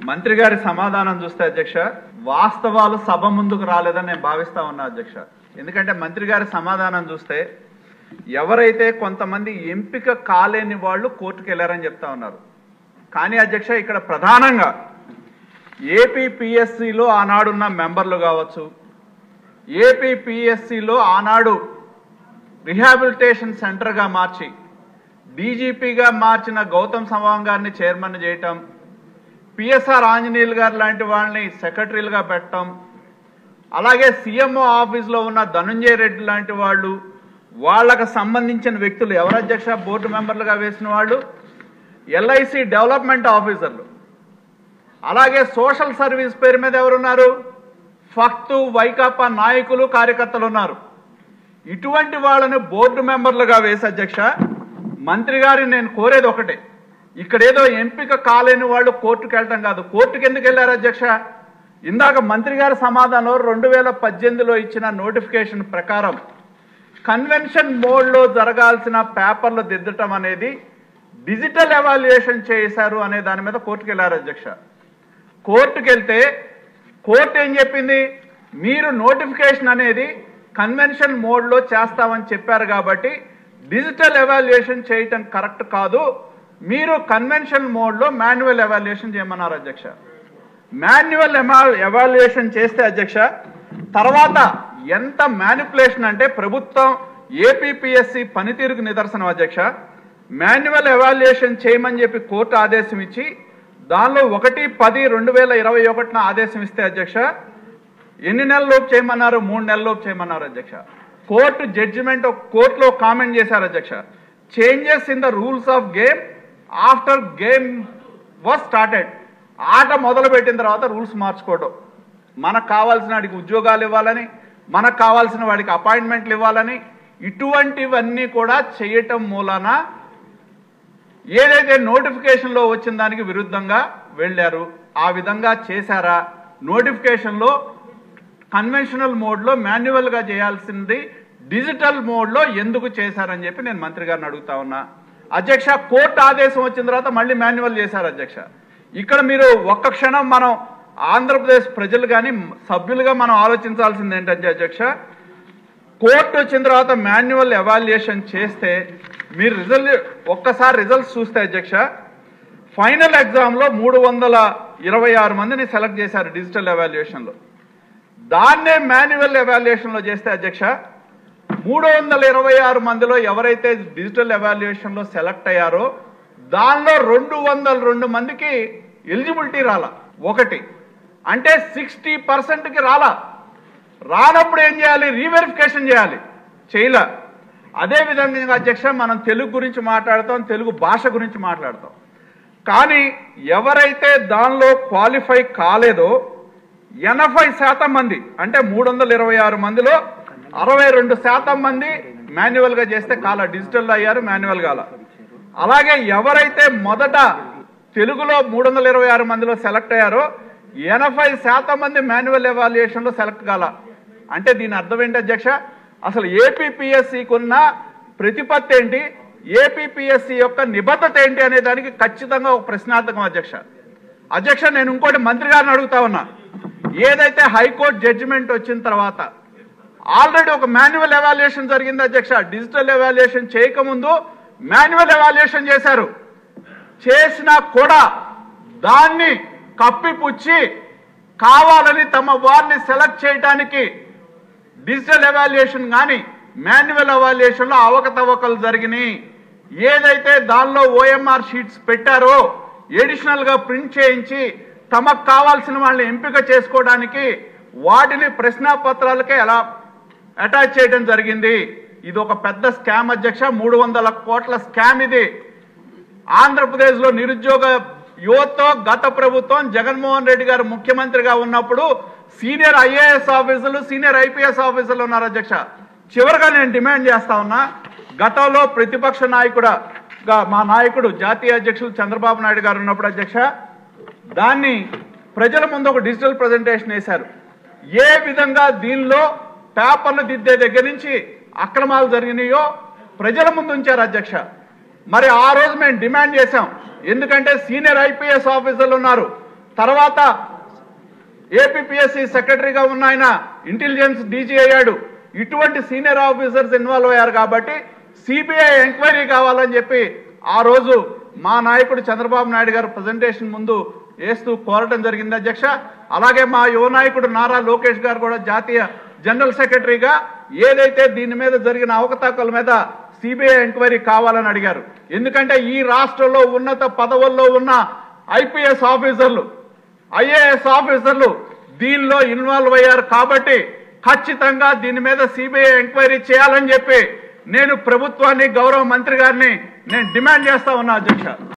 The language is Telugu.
మంత్రి గారి సమాధానం చూస్తే అధ్యక్ష వాస్తవాలు సభ ముందుకు రాలేదని నేను భావిస్తా ఉన్నా అధ్యక్ష. ఎందుకంటే మంత్రి గారి సమాధానం చూస్తే ఎవరైతే కొంతమంది ఎంపిక కాలేని వాళ్ళు కోర్టుకు వెళ్ళారని చెప్తా ఉన్నారు. కానీ అధ్యక్ష ఇక్కడ ప్రధానంగా ఏపీపీఎస్సీలో ఆనాడున్న మెంబర్లు కావచ్చు, ఏపీపీఎస్సీలో ఆనాడు రిహాబిలిటేషన్ సెంటర్గా మార్చి డీజీపీగా మార్చిన గౌతమ్ సవాంగ్ గారిని చైర్మన్ చేయటం, పిఎస్ఆర్ ఆంజనేయులు గారు లాంటి వాళ్ళని సెక్రటరీలుగా పెట్టడం, అలాగే సీఎంఓ ఆఫీస్లో ఉన్న ధనుంజయ రెడ్డి లాంటి వాళ్ళు, వాళ్ళకు సంబంధించిన వ్యక్తులు ఎవరు అధ్యక్ష బోర్డు మెంబర్లుగా వేసిన వాళ్ళు ఎల్ఐసి డెవలప్మెంట్ ఆఫీసర్లు, అలాగే సోషల్ సర్వీస్ పేరు మీద ఎవరున్నారు ఫక్తు వైకాపా నాయకులు కార్యకర్తలు ఉన్నారు. ఇటువంటి వాళ్ళని బోర్డు మెంబర్లుగా వేసి అధ్యక్ష మంత్రి గారిని నేను కోరేది ఒకటే, ఇక్కడేదో ఎంపిక కాలేని వాళ్ళు కోర్టుకు వెళ్ళటం కాదు. కోర్టుకు ఎందుకు వెళ్ళారు అధ్యక్ష? ఇందాక మంత్రి గారి సమాధానంలో 2018లో ఇచ్చిన నోటిఫికేషన్ ప్రకారం కన్వెన్షన్ మోడ్లో జరగాల్సిన పేపర్లు దిద్దటం అనేది డిజిటల్ ఎవాల్యుయేషన్ చేశారు అనే దాని మీద కోర్టుకు వెళ్ళారు అధ్యక్ష. కోర్టుకు వెళ్తే కోర్టు ఏం చెప్పింది, మీరు నోటిఫికేషన్ అనేది కన్వెన్షన్ మోడ్లో చేస్తామని చెప్పారు కాబట్టి డిజిటల్ ఎవాల్యుయేషన్ చేయటం కరెక్ట్ కాదు, మీరు కన్వెన్షన్ మోడ్లో మాన్యువల్ ఎవాల్యుయేషన్ చేయమన్నారు అధ్యక్ష. మాన్యువల్ ఎవాల్యుయేషన్ చేస్తే అధ్యక్ష తర్వాత ఎంత మ్యానిపులేషన్ అంటే ప్రభుత్వం ఏపీపీఎస్సీ పనితీరుకు నిదర్శనం అధ్యక్ష. మాన్యువల్ ఎవాల్యుయేషన్ చేయమని చెప్పి కోర్టు ఆదేశం ఇచ్చి దానిలో 1/10/2021 ఆదేశం ఇస్తే అధ్యక్ష ఎన్ని నెలల్లోపు చేయమన్నారు? 3 నెలల్లోపు చేయమన్నారు అధ్యక్ష. కోర్టు జడ్జిమెంట్ కోర్టులో కామెంట్ చేశారు అధ్యక్ష, changes in the rules of game after game was started. ఆట మొదలుపెట్టిన తర్వాత రూల్స్ మార్చుకోవడం, మనకు కావాల్సిన వాడికి ఉద్యోగాలు ఇవ్వాలని, మనకు కావాల్సిన వాడికి అపాయింట్మెంట్లు ఇవ్వాలని, ఇటువంటివన్నీ కూడా చేయటం మూలాన ఏదైతే నోటిఫికేషన్లో వచ్చిన దానికి విరుద్ధంగా వెళ్ళారు. ఆ విధంగా చేశారా? నోటిఫికేషన్లో కన్వెన్షనల్ మోడ్లో మాన్యువల్గా చేయాల్సింది డిజిటల్ మోడ్లో ఎందుకు చేశారని చెప్పి నేను మంత్రి గారిని అడుగుతా ఉన్నా అధ్యక్ష. కోర్టు ఆదేశం వచ్చిన తర్వాత మళ్ళీ మాన్యువల్ చేశారు అధ్యక్ష. ఇక్కడ మీరు ఒక్క క్షణం మనం ఆంధ్రప్రదేశ్ ప్రజలు కానీ సభ్యులుగా మనం ఆలోచించాల్సింది ఏంటంటే అధ్యక్ష, కోర్టు వచ్చిన తర్వాత మాన్యువల్ ఎవాల్యుయేషన్ చేస్తే మీరు ఒక్కసారి రిజల్ట్స్ చూస్తే అధ్యక్ష ఫైనల్ ఎగ్జామ్లో 326 మందిని సెలెక్ట్ చేశారు డిజిటల్ ఎవాల్యుయేషన్లో. దాన్నే మాన్యువల్ ఎవాల్యుయేషన్లో చేస్తే అధ్యక్ష 326 మందిలో ఎవరైతే డిజిటల్ ఎవాల్యుయేషన్లో సెలెక్ట్ అయ్యారో దానిలో 202 మందికి ఎలిజిబిలిటీ రాలా. ఒకటి అంటే 60%కి రానప్పుడు ఏం చేయాలి? రీవెరిఫికేషన్ చేయాలి, చేయలే. అదేవిధంగా అధ్యక్ష మనం తెలుగు గురించి మాట్లాడతాం, తెలుగు భాష గురించి మాట్లాడతాం, కానీ ఎవరైతే దానిలో క్వాలిఫై కాలేదో 80% మంది అంటే 326 మందిలో 62% మంది మాన్యువల్గా చేస్తే డిజిటల్లో అయ్యారు, మాన్యువల్ కాల. అలాగే ఎవరైతే మొదట తెలుగులో 326 మందిలో సెలెక్ట్ అయ్యారో 80% మంది మాన్యువల్ ఎవాల్యుయేషన్లో సెలెక్ట్ కాల. అంటే దీని అర్థం ఏంటి అధ్యక్ష? అసలు ఏపీపీఎస్సీకి ఉన్న ప్రతిపత్తి ఏంటి, ఏపీపీఎస్సీ యొక్క నిబద్ధత ఏంటి అనే దానికి ఖచ్చితంగా ఒక ప్రశ్నార్థకం అధ్యక్ష. నేను ఇంకోటి మంత్రి గారిని అడుగుతా ఉన్నా, ఏదైతే హైకోర్టు జడ్జిమెంట్ వచ్చిన తర్వాత ఆల్రెడీ ఒక మాన్యువల్ ఎవాల్యుయేషన్ జరిగింది అధ్యక్ష. డిజిటల్ ఎవాల్యుయేషన్ చేయకముందు మాన్యువల్ ఎవాల్యుయేషన్ చేశారు, చేసినా కూడా దాన్ని కప్పిపుచ్చి కావాలని తమ వారిని సెలెక్ట్ చేయడానికి డిజిటల్ ఎవాల్యుయేషన్ కానీ మాన్యువల్ ఎవాల్యుయేషన్లో అవకతవకలు జరిగినాయి. ఏదైతే దానిలో ఓఎంఆర్ షీట్స్ పెట్టారో ఎడిషనల్గా ప్రింట్ చేయించి తమకు కావాల్సిన వాళ్ళని ఎంపిక చేసుకోవడానికి వాటిని ప్రశ్నాపత్రాలకే ఎలా అటాచ్ చేయడం జరిగింది. ఇది ఒక పెద్ద స్కామ్ అధ్యక్ష, 300 కోట్ల స్కామ్ ఇది. ఆంధ్రప్రదేశ్లో నిరుద్యోగ యువతతో గత ప్రభుత్వం జగన్మోహన్ రెడ్డి గారు ముఖ్యమంత్రిగా ఉన్నప్పుడు సీనియర్ ఐఏఎస్ ఆఫీసర్లు, సీనియర్ ఐపీఎస్ ఆఫీసర్లు ఉన్నారు అధ్యక్ష. చివరిగా నేను డిమాండ్ చేస్తా ఉన్నా, గతంలో ప్రతిపక్ష నాయకుడుగా మా నాయకుడు జాతీయ అధ్యక్షులు చంద్రబాబు నాయుడు గారు ఉన్నప్పుడు అధ్యక్ష దాన్ని ప్రజల ముందు ఒక డిజిటల్ ప్రజెంటేషన్ వేశారు. ఏ విధంగా దీనిలో పేపర్లు దిద్దే దగ్గర నుంచి అక్రమాలు జరిగినాయో ప్రజల ముందు ఉంచారు అధ్యక్ష. మరి ఆ రోజు మేము డిమాండ్ చేశాం, ఎందుకంటే సీనియర్ ఐపీఎస్ ఆఫీసర్లు ఉన్నారు, తర్వాత ఏపీపీఎస్సీ సెక్రటరీగా ఉన్న ఆయన ఇంటెలిజెన్స్ డీజీ అయ్యాడు. ఇటువంటి సీనియర్ ఆఫీసర్స్ ఇన్వాల్వ్ అయ్యారు కాబట్టి సిబిఐ ఎంక్వైరీ కావాలని చెప్పి ఆ రోజు మా నాయకుడు చంద్రబాబు నాయుడు గారు ప్రజెంటేషన్ ముందు వేస్తూ కోరటం జరిగింది అధ్యక్ష. అలాగే మా యువ నాయకుడు నారా లోకేష్ గారు కూడా జాతీయ జనరల్ సెక్రటరీగా ఏదైతే దీని మీద జరిగిన అవకతవకల మీద సిబిఐ ఎంక్వైరీ కావాలని అడిగారు. ఎందుకంటే ఈ రాష్ట్రంలో ఉన్నత పదవుల్లో ఉన్న ఐపీఎస్ ఆఫీసర్లు, ఐఏఎస్ ఆఫీసర్లు దీనిలో ఇన్వాల్వ్ అయ్యారు కాబట్టి ఖచ్చితంగా దీని మీద సిబిఐ ఎంక్వైరీ చేయాలని చెప్పి నేను ప్రభుత్వాన్ని, గౌరవ మంత్రి గారిని నేను డిమాండ్ చేస్తా ఉన్నా అధ్యక్ష.